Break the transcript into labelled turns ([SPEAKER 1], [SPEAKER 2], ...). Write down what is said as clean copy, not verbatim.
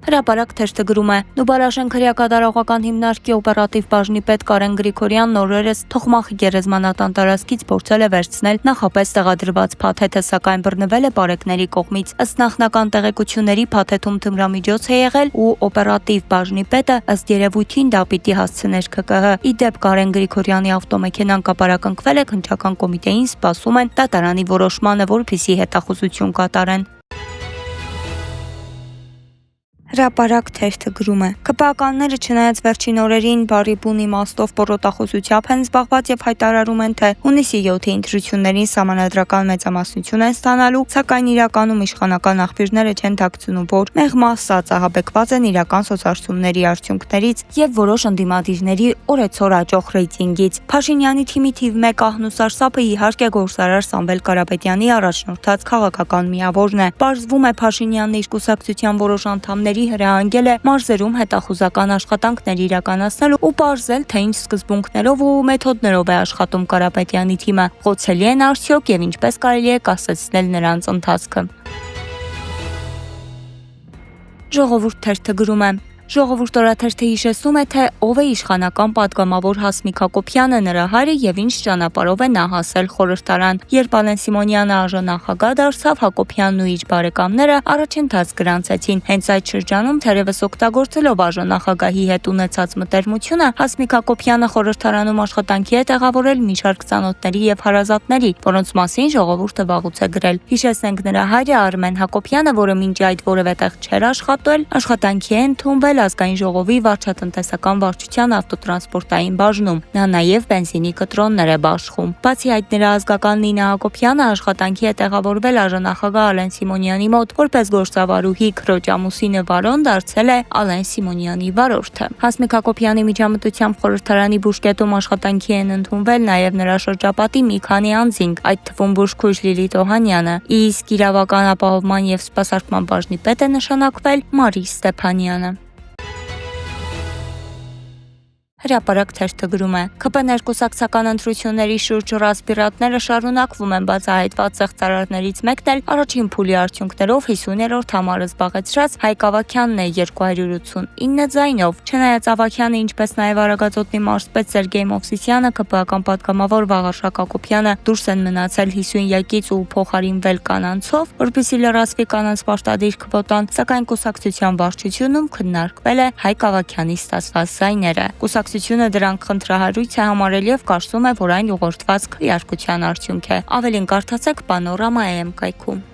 [SPEAKER 1] Հրապարակ թերթը գրում է. Նուբարաշեն քրեակատարողական հիմնարկի օպերատիվ բաժնի պետ Կարեն Գրիգորյանն օրերս Թոխմախի գերեզմանատան տարածքից փորձել է վերցնել նախապես տեղադրված փաթեթը, սակայն բռնվել է բարեկների կողմից։ Ըստ նախնական տեղեկությունների փաթեթում թմրամիջոց է եղել ու օպերատիվ բաժնի պետը ըստ երևույթին դա պիտի հասցներ ՔԿՀ։ Ի դեպ Կարեն Գրիգորյանի ավտոմեքենան կապարակնքվել է քննչական կոմիտեին, սպասում են դատարանի որոշմանը, որպեսզի հետախուզություն կատարեն։ Հրապարակ թերթը գրում է. ԿՊԱ-ականները չնայած վերջին օրերին բարի բուն իմաստով պոռոտախոսությամբ են զբաղված եւ հայտարարում են, թե հունիսի 7-ի ընտրություններին սահմանադրական մեծամասնություն են ստանալու, սակայն իրականում իշխանական աղբյուրները չեն թաքցնում, որ մեղմ ասած ահաբեկված են իրական սոցհարցումների արդյունքներից եւ որոշ ընդդիմադիրների օրեցօր աճող ռեյտինգից։ Փաշինյանի թիմի թիվ 1 ահնուսարսափը իհարկե գործարար Սամվել Կարապետյանի առաջնորդած քաղաքական միավորն է։ Պարզվում է Փաշինյանն իր կուսակցության որոշ անդամների հրահանգել է մարզերում հետախուզական աշխատանքներ իրականացնել ու պարզել, թե ինչ սկզբունքներով ու մեթոդներով է աշխատում Կարապետյանի թիմը, խոցելի են արդյոք եւ ինչպես կարելի է կասեցնել նրանց ընթացքը։ Ժողովուրդ թերթը գրում է. Ժողովուրդ օրաթերթը հիշեցնում է, թե ով է իշխանական պատգամավոր Հասմիկ Հակոբյանը, նրա հայրը եւ ինչ ճանապարհով է նա հասել խորհրդարան։ Երբ Ալեն Սիմոնյանը ԱԺ-նախագահ դարձավ, Հակոբյանն ու իր բարեկամները առաջընթաց գրանցեցին։ Հենց այդ շրջանում թերևս օգտագործելով ԱԺ-նախագահի հետ ունեցած մտերմությունը, Հասմիկ Հակոբյանը խորհրդարանում աշխատանքի է տեղավորել մի շարք ծանոթների եւ հարազատների, որոնց մասին ժողովուրդը վաղուց է գրել։ Հիշեցնենք, նրա հայրը Արմեն Հակոբյանը, որը մինչ այդ որևէ տեղ չէր աշխատել, աշխատանքի է ընդունվել ազգային ժողովի վարչատնտեսական վարչության ավտոտրանսպորտային բաժնում։ Նա նաև բենզինի կտրոններ է բաշխում։ Բացի այդ, նրա ազգական Նինա Հակոբյանը աշխատանքի է տեղավորվել ԱԺ-նախագահ Ալեն Սիմոնյանի մոտ, որպես գործավարուհի, քրոջ ամուսինը Վարոն դարձել է Ալեն Սիմոնյանի վարորդը։ Հասմիկ Հակոբյանի միջամտությամբ խորհրդարանի բուժկետում աշխատանքի են ընդունվել նաև նրա շրջապատի մի քանի անձինք, այդ թվում բուժքույր Լիլիթ Օհանյանը, իսկ իրավական ապահովման եւ սպասարկման բաժնի պետ է նշանակվել Մարի Ստեփանյանը։ Հրապարակ թերթը գրում է. ԿՊ ներկուսակցական ընտրությունների շուրջ ռասպիրատները շարունակվում են, բացահայտված ցեղծարարներից մեկն էլ առաջին փուլի արդյունքներով 50-րդ համարը զբաղեցրած Հայկ Ավագյանն է 289 ձայնով։ Չնայած Ավագյանը, ինչպես նաև Արագածոտնի մարզպետ Սերգեյ Մովսիսյանը, ԿՊԱ-ական պատգամավոր Վաղարշակ Հակոբյանը դուրս են մնացել 50-յակից ու փոխարինվել կանանցով, որպեսզի լրացվի կանանց պարտադիր քվոտան, սակայն կուսակցության վարչությունում քննարկվել է Հայկ Ավագյանի ստացված ձայները։ Կուսակցությունը դրանք խնդրահարույց է համարել եւ կարծում է, որ այն ուղղորդված քվեարկության արդյունք է։ Ավելին կարդացեք Պանորամայի կայքում։